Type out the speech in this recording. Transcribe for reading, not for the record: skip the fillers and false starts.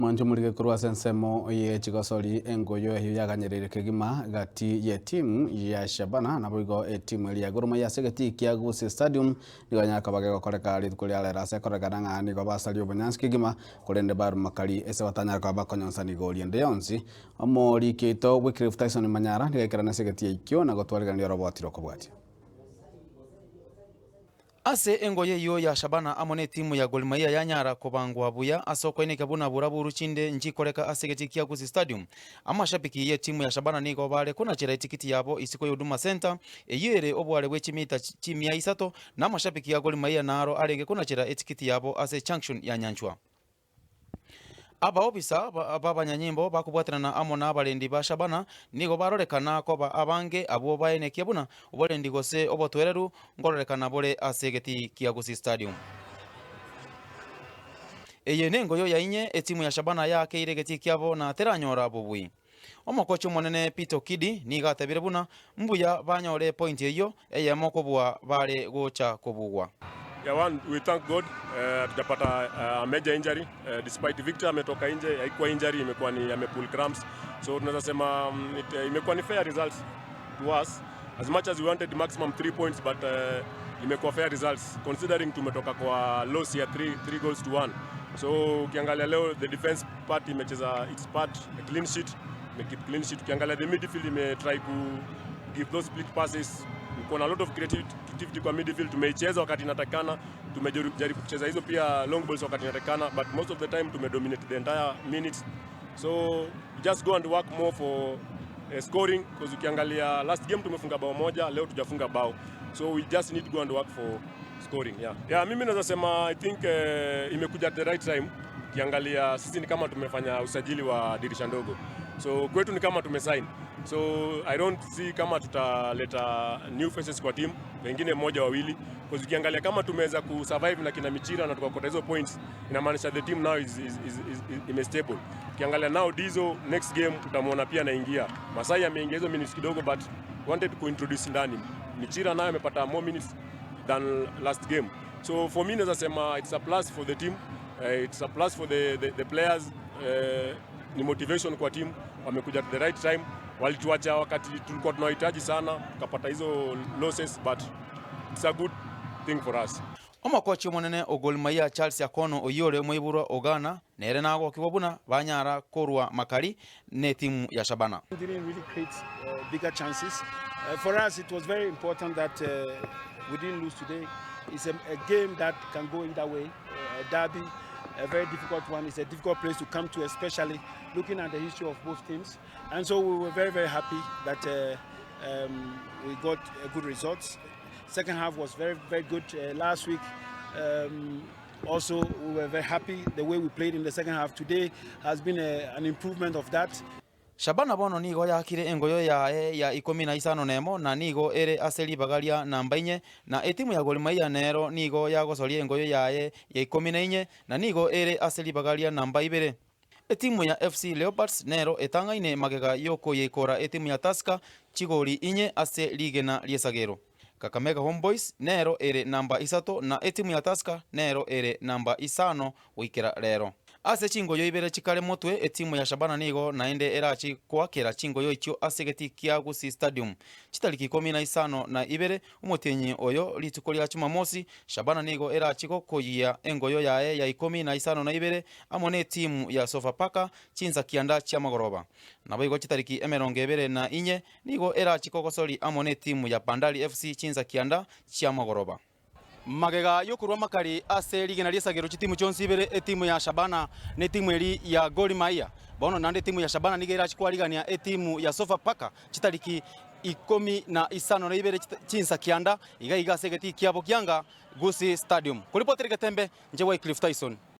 Mwanjo murige kurwa sensemo ye chigosori engoyo ehiyo yakanyerere kegima gati ye timu ya Shabana na boigo timu ya Gor Mahia segeti kia Gusii Stadium niganya kabage gokoreka ritku ria lera sekoreka nanga nigo basali obunyansi kegima kurende baru makali ese watanya kwa bakonyonsa nigori ende yonsi omori kito Wycliffe Tyson Manyara nigekera na segeti ya ikyo na gotwariganio roboti rokobwati ase engoye iyo ya Shabana amone timu ya Gor Mahia yanyara kobangwa buya asoko ine kabuna buraburu chinde njikoreka asegeti kia Gusii Stadium amashabiki ye timu ya Shabana nigo bare kuna chera tikiti yabo isiko Huduma Center eyere obware wechimita chimia isato na amashabiki ya Gor Mahia naro arenge kuna chera tikiti yabo ase junction ya Nyanchwa aba obisa babanyanyimbo bakubwatirana amo n'abarendi ba Shabana nigo barorekana koba abange abo baenekia buna oborendi gose obotwereru ngororekana bore asegeti kia Gusii Stadium eye nengoyo ya inye etimu ya Shabana yake iregeti kiabo na teranyora bubui omokocho monene Pito Kidi niga tabire buna mbuya banyore point eyo eye mokobwa bare gocha kobugwa. Yeah, we thank God tujapata a major injury despite Victor ametoka nje, haikuwa injury, imekuwa ni amepull cramps, so tunaweza sema imekuwa ni fair results to us as much as we wanted maximum 3 points but imekuwa fair results considering tumetoka kwa loss ya 3 goals to 1. So ukiangalia leo the defense part imecheza its part, a clean sheet, make it clean sheet. Ukiangalia the midfield try to give those split passes. Kuna a lot of creativity kwa midfield, tumeicheza wakati inatakana, tumejaribu kucheza hizo pia long balls wakati inatakana, but most of the time tumedominate the entire minutes. So just go and work more for scoring because ukiangalia last game tumefunga bao moja, leo tujafunga bao. So we just need to go and work for scoring. Yeah, mimi naweza sema I think imekuja at the right time. Ukiangalia sisi ni kama tumefanya usajili wa dirisha ndogo. So kwetu ni kama tumesign. So I don't see kama tutaleta new faces kwa team, wengine mmoja wawili, because ukiangalia kama tumeweza kusurvive na kina Michira na tukakota hizo points, inamaanisha the team now is stable. Ukiangalia now Dizo next game utamwona pia anaingia. Masai ameingia hizo minutes kidogo but wanted to introduce ndani. Michira naye amepata more minutes than last game. So for me naweza sema it's a plus for the team, it's a plus for the players, ni motivation kwa team, wamekuja at the right time. Walituacha wakati tulikuwa tunahitaji sana, tukapata hizo losses but it's a good thing for us. Omokochi monene Gor Mahia Charles Akono oyore mwiburo ogana nere nago kibobuna banyara korwa makari ne timu ya Shabana. Didn't really create bigger chances. For us it was very important that we didn't lose today. It's a game that can go either way. Derby, a very difficult one. It's a difficult place to come to, especially looking at the history of both teams. And so we were very, very happy that we got good results. Second half was very, very good. Last week, also we were very happy the way we played in the second half. Today has been an improvement of that. Shabana bono nigo yakire engoyo ya 15 nemo na nigo ere aseli bagalia namba 4 na etimu ya Gor Mahia nero nigo yagosoria engoyo ya 14 na nigo ere aseli bagalia namba 2. Etimu ya FC Leopards nero etangaine magega yoko yekora etimu ya Tusker chigori 4 ase ligena liesagero. Kakamega Homeboys nero ere namba 3 na etimu ya Tusker nero ere namba 5 wikera rero. Ase chingoyo ibere chikale motwe etimu ya Shabana nigo naende erachi kwakera chingoyo ichyo asegeti kia Gusii Stadium chitariki 15 na ibere umutenyi oyo lituko lya Jumamosi Shabana nigo erachi kokoyia engoyo ya 15 na ibere amone timu ya Sofapaka chinza kianda cha magoroba nabo igo chitariki 24 nigo erachi kokosori amone timu ya Bandari FC chinza kianda cha magoroba. Magega yokurwa makari ase ligena liesagero chitimu chonsi ibere etimu ya Shabana ne timu eri ya Gor Mahia bono nande timu ya Shabana nigera chikwaligania etimu ya Sofapaka chitariki 15 na ibere chinsa kianda iga segeti kiabo kianga Gusii Stadium. Kulipotereka tembe nje Wycliffe Tyson.